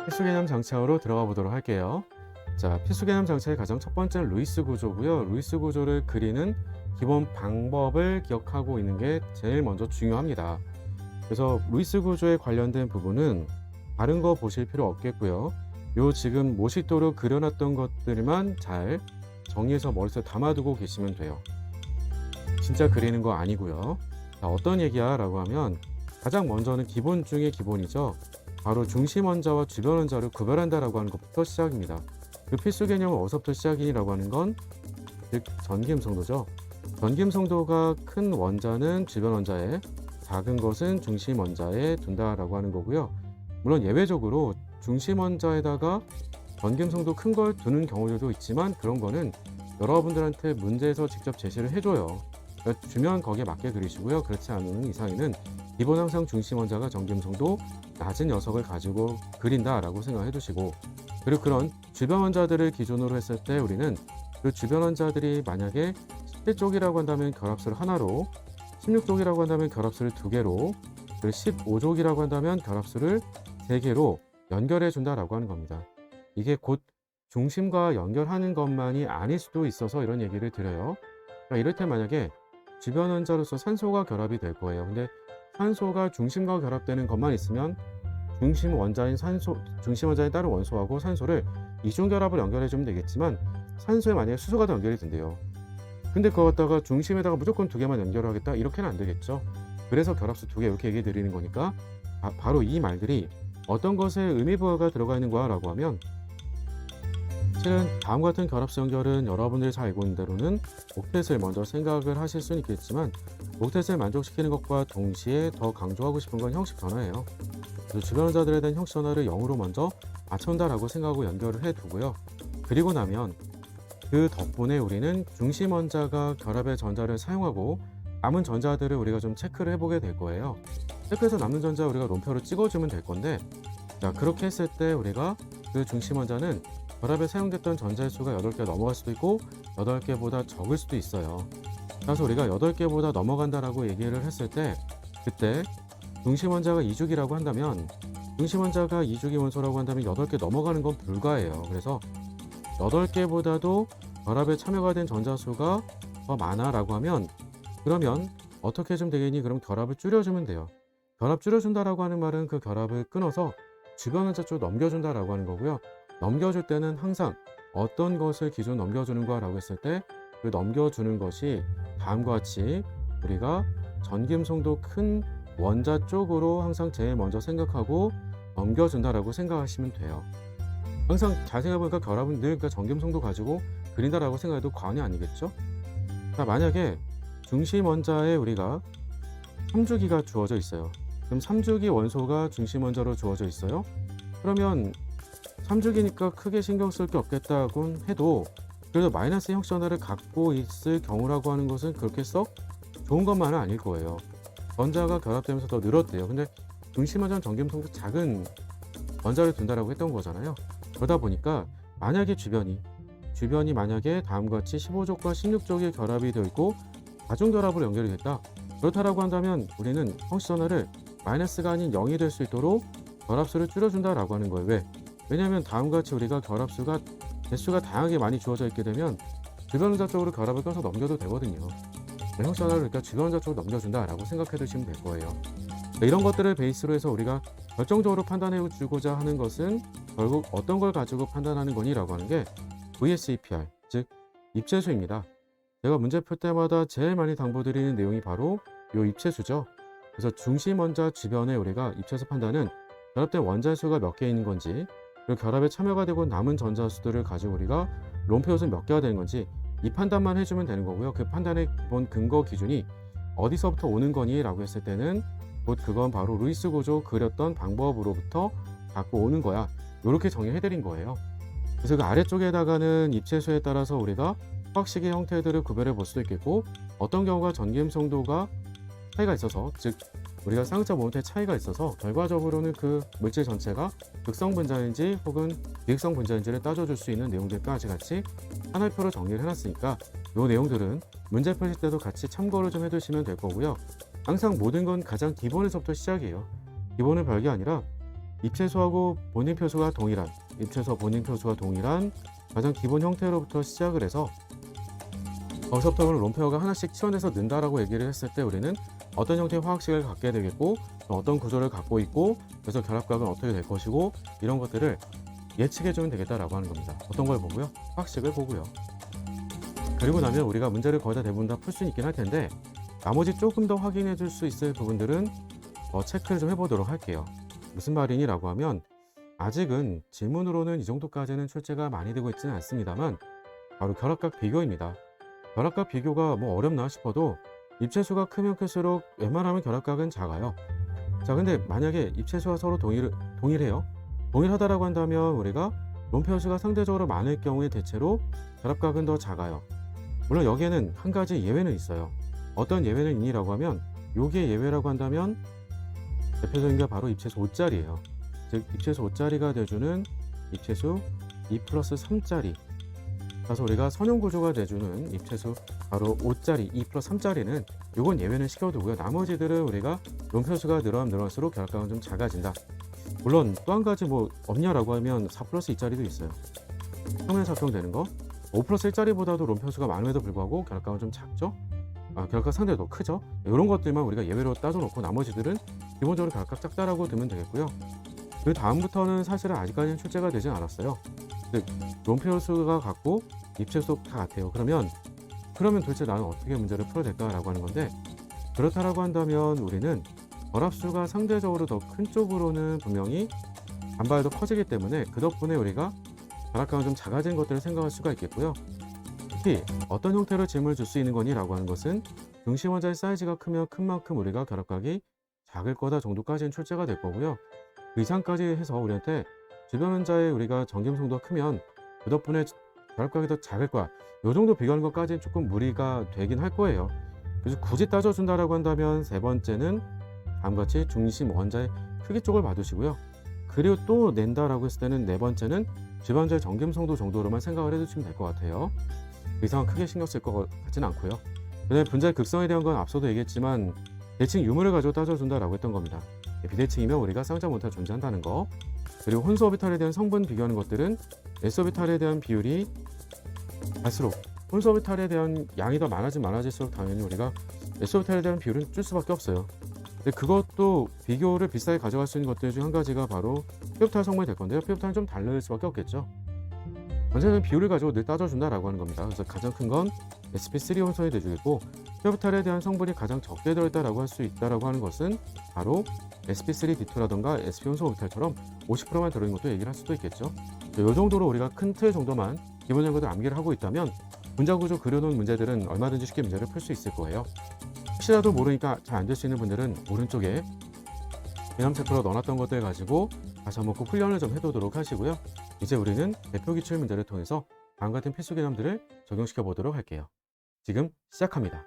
필수 개념 장치하러 들어가 보도록 할게요. 자, 필수 개념 장치의 가장 첫 번째는 루이스 구조고요. 루이스 구조를 그리는 기본 방법을 기억하고 있는 게 제일 먼저 중요합니다. 그래서 루이스 구조에 관련된 부분은 다른 거 보실 필요 없겠고요. 요 지금 모식도로 그려놨던 것들만 잘 정리해서 머릿속에 담아두고 계시면 돼요. 진짜 그리는 거 아니고요. 자, 어떤 얘기야 라고 하면 가장 먼저는 기본 중에 기본이죠. 바로 중심 원자와 주변 원자를 구별한다라고 하는 것부터 시작입니다. 그 필수 개념은 어디서부터 시작이라고 하는 건 즉 전기음성도죠. 전기음성도가 큰 원자는 주변 원자에, 작은 것은 중심 원자에 둔다라고 하는 거고요. 물론 예외적으로 중심 원자에다가 전기음성도 큰 걸 두는 경우들도 있지만 그런 거는 여러분들한테 문제에서 직접 제시를 해줘요. 그러니까 주면 거기에 맞게 그리시고요. 그렇지 않은 이상에는 기본 항상 중심 원자가 전기음성도 낮은 녀석을 가지고 그린다라고 생각해 두시고, 그리고 그런 주변 원자들을 기준으로 했을 때 우리는 그 주변 원자들이 만약에 17쪽이라고 한다면 결합수를 하나로, 16쪽이라고 한다면 결합수를 2개로, 그리고 15쪽이라고 한다면 결합수를 3개로 연결해 준다라고 하는 겁니다. 이게 곧 중심과 연결하는 것만이 아닐 수도 있어서 이런 얘기를 드려요. 그러니까 이럴 때 만약에 주변 원자로서 산소가 결합이 될 거예요. 근데 산소가 중심과 결합되는 것만 있으면 중심 원자인 다른 원소하고 산소를 이중 결합을 연결해 주면 되겠지만, 산소에 만약에 수소가 더 연결이 된대요. 근데 그거 갖다가 중심에다가 무조건 2개만 연결하겠다, 이렇게는 안 되겠죠. 그래서 결합수 2개 이렇게 얘기 드리는 거니까 바로 이 말들이 어떤 것에 의미 부여가 들어가 있는 거야 라고 하면, 실은 다음 같은 결합수 연결은 여러분들이 잘 알고 있는 대로는 옥텟을 먼저 생각을 하실 수는 있겠지만, 옥텟을 만족시키는 것과 동시에 더 강조하고 싶은 건 형식 전화예요. 그래서 주변 원자들에 대한 형식 전화를 0으로 먼저 맞춘다라고 생각하고 연결을 해 두고요. 그리고 나면 그 덕분에 우리는 중심 원자가 결합의 전자를 사용하고 남은 전자들을 우리가 좀 체크를 해보게 될 거예요. 체크해서 남는 전자 우리가 롬표로 찍어주면 될 건데, 자, 그렇게 했을 때 우리가 그 중심 원자는 결합에 사용됐던 전자의 수가 8개 넘어갈 수도 있고 8개보다 적을 수도 있어요. 그래서 우리가 8개보다 넘어간다라고 얘기를 했을 때, 그때 중심 원자가 2주기라고 한다면, 중심 원자가 2주기 원소라고 한다면 8개 넘어가는 건 불가해요. 그래서 8개보다도 결합에 참여가 된 전자 수가 더 많아라고 하면, 그러면 어떻게 좀 되겠니? 그럼 결합을 줄여주면 돼요. 결합 줄여준다라고 하는 말은 그 결합을 끊어서 주변 원자 쪽으로 넘겨준다라고 하는 거고요. 넘겨줄 때는 항상 어떤 것을 기준 넘겨주는 거야 라고 했을 때, 그 넘겨주는 것이 다음과 같이 우리가 전기음성도 큰 원자 쪽으로 항상 제일 먼저 생각하고 넘겨준다라고 생각하시면 돼요. 항상 잘 생각해보니까 결합은 늘 그러니까 전기음성도 가지고 그린다라고 생각해도 과언이 아니겠죠? 자, 만약에 중심 원자에 우리가 3주기가 주어져 있어요. 그럼 3주기 원소가 중심 원자로 주어져 있어요. 그러면 3주기니까 크게 신경 쓸 게 없겠다고 해도, 그래도 마이너스 형식 전화를 갖고 있을 경우라고 하는 것은 그렇게 썩 좋은 것만은 아닐 거예요. 전자가 결합되면서 더 늘었대요. 근데 중심 원자는 전기음성도 작은 원자를 둔다라고 했던 거잖아요. 그러다 보니까 만약에 주변이 만약에 다음과 같이 15족과 16족이 결합이 되어 있고 다중 결합으로 연결이 됐다. 그렇다라고 한다면 우리는 형식 전화를 마이너스가 아닌 0이 될 수 있도록 결합수를 줄여준다라고 하는 거예요. 왜? 왜냐하면 다음과 같이 우리가 결합수가 개수가 다양하게 많이 주어져 있게 되면 주변 원자 쪽으로 결합을 끊어서 넘겨도 되거든요. 형식 전화를 그러니까 주변 원자 쪽으로 넘겨준다라고 생각해 두시면 될 거예요. 이런 것들을 베이스로 해서 우리가 결정적으로 판단해 주고자 하는 것은 결국 어떤 걸 가지고 판단하는 거니라고 하는 게 VSEPR, 즉 입체수입니다. 제가 문제 풀 때마다 제일 많이 당부드리는 내용이 바로 이 입체수죠. 그래서 중심 원자 주변에 우리가 입체수 판단은 결합된 원자 수가 몇 개 있는 건지, 그리고 결합에 참여가 되고 남은 전자 수들을 가지고 우리가 롬표 요소 몇 개가 되는 건지, 이 판단만 해주면 되는 거고요. 그 판단의 기본 근거 기준이 어디서부터 오는 거니 라고 했을 때는 곧 그건 바로 루이스 구조 그렸던 방법으로부터 갖고 오는 거야, 이렇게 정의해드린 거예요. 그래서 그 아래쪽에다가는 입체수에 따라서 우리가 화학식의 형태들을 구별해 볼 수도 있겠고, 어떤 경우가 전기음성도가 차이가 있어서, 즉 우리가 쌍극자 모멘트의 차이가 있어서 결과적으로는 그 물질 전체가 극성 분자인지 혹은 비극성 분자인지를 따져줄 수 있는 내용들까지 같이 하나의 표로 정리를 해놨으니까 이 내용들은 문제 푸실 때도 같이 참고를 좀 해두시면 될 거고요. 항상 모든 건 가장 기본에서부터 시작이에요. 기본은 별게 아니라 입체수하고 본인 표수가 동일한, 입체수와 본인 표수가 동일한 가장 기본 형태로부터 시작을 해서 거기서부터 롬페어가 하나씩 치환해서 는다라고 얘기를 했을 때 우리는 어떤 형태의 화학식을 갖게 되겠고 어떤 구조를 갖고 있고 그래서 결합각은 어떻게 될 것이고 이런 것들을 예측해주면 되겠다라고 하는 겁니다. 어떤 걸 보고요? 화학식을 보고요. 그리고 나면 우리가 문제를 거의 다 대부분 다 풀 수 있긴 할 텐데 나머지 조금 더 확인해 줄 수 있을 부분들은 체크를 좀 해보도록 할게요. 무슨 말이니? 라고 하면 아직은 질문으로는 이 정도까지는 출제가 많이 되고 있지는 않습니다만 바로 결합각 비교입니다. 결합각 비교가 뭐 어렵나 싶어도 입체수가 크면 클수록 웬만하면 결합각은 작아요. 자, 근데 만약에 입체수가 서로 동일해요. 동일하다라고 한다면 우리가 롬페어수가 상대적으로 많을 경우에 대체로 결합각은 더 작아요. 물론 여기에는 한 가지 예외는 있어요. 어떤 예외는 있니라고 하면 여기에 예외라고 한다면 대표적인 게 바로 입체수 5짜리예요. 즉 입체수 5짜리가 돼주는 입체수 2 플러스 3짜리. 그래서 우리가 선형 구조가 돼주는 입체수 바로 5짜리 2 플러스 3짜리는 이건 예외는 시켜두고요. 나머지들은 우리가 롬페어수가 늘어날수록 결합각은 좀 작아진다. 물론 또 한 가지 뭐 없냐라고 하면 4 플러스 2짜리도 있어요. 평면사평 되는 거. 5 플러스 1짜리보다도 롬페어수가 많음에도 불구하고 결합각은 좀 작죠? 결합각 상대도 크죠? 이런 것들만 우리가 예외로 따져놓고 나머지들은 기본적으로 결합각 작다라고 두면 되겠고요. 그 다음부터는 사실은 아직까지는 출제가 되진 않았어요. 즉 롬페어수가 같고 입체수 다 같아요. 그러면 도대체 나는 어떻게 문제를 풀어야 될까라고 하는 건데 그렇다라고 한다면 우리는 결합수가 상대적으로 더 큰 쪽으로는 분명히 반발이 더 커지기 때문에 그 덕분에 우리가 결합각은 좀 작아진 것들을 생각할 수가 있겠고요. 특히 어떤 형태로 질문을 줄 수 있는 거니? 라고 하는 것은 중심 원자의 사이즈가 크면 큰 만큼 우리가 결합각이 작을 거다 정도까지는 출제가 될 거고요. 그 이상까지 해서 우리한테 주변 원자의 우리가 전김성도가 크면 그 덕분에 결합각이 더 작을 거야. 이 정도 비교하는 것까지는 조금 무리가 되긴 할 거예요. 그래서 굳이 따져준다라고 한다면 세 번째는 다음같이 중심 원자의 크기 쪽을 봐두시고요. 그리고 또 낸다라고 했을 때는 네 번째는 주변 원자의 전김성도 정도로만 생각을 해주시면 될 것 같아요. 그 이상은 크게 신경 쓸 것 같지는 않고요. 그다음에 분자의 극성에 대한 건 앞서도 얘기했지만 대칭 유무를 가지고 따져준다라고 했던 겁니다. 비대칭이면 우리가 쌍자 모타가 존재한다는 거. 그리고 혼수 오비탈에 대한 성분 비교하는 것들은 s 오비탈에 대한 비율이 갈수록 혼수 오비탈에 대한 양이 더 많아질수록 당연히 우리가 s 오비탈에 대한 비율은 줄 수밖에 없어요. 근데 그것도 비교를 비슷하게 가져갈 수 있는 것들 중 한 가지가 바로 p 오비탈 성분이 될 건데요. p 오비탈은 좀 다를 수밖에 없겠죠. 언제든 비율을 가지고 늘 따져준다라고 하는 겁니다. 그래서 가장 큰 건 sp3 혼성이 돼주겠고 p 오비탈에 대한 성분이 가장 적게 들어있다라고 할 수 있다라고 하는 것은 바로 sp3d2라던가 sp 혼성 오비탈처럼 50%만 들어있는 것도 얘기를 할 수도 있겠죠. 이 정도로 우리가 큰 틀 정도만 기본적인 것들 암기를 하고 있다면 분자 구조 그려놓은 문제들은 얼마든지 쉽게 문제를 풀 수 있을 거예요. 혹시라도 모르니까 잘 안 될 수 있는 분들은 오른쪽에 개념 체크로 넣어놨던 것들 가지고 다시 한번 꼭 훈련을 좀 해두도록 하시고요. 이제 우리는 대표 기출 문제를 통해서 다음 같은 필수 개념들을 적용시켜 보도록 할게요. 지금 시작합니다.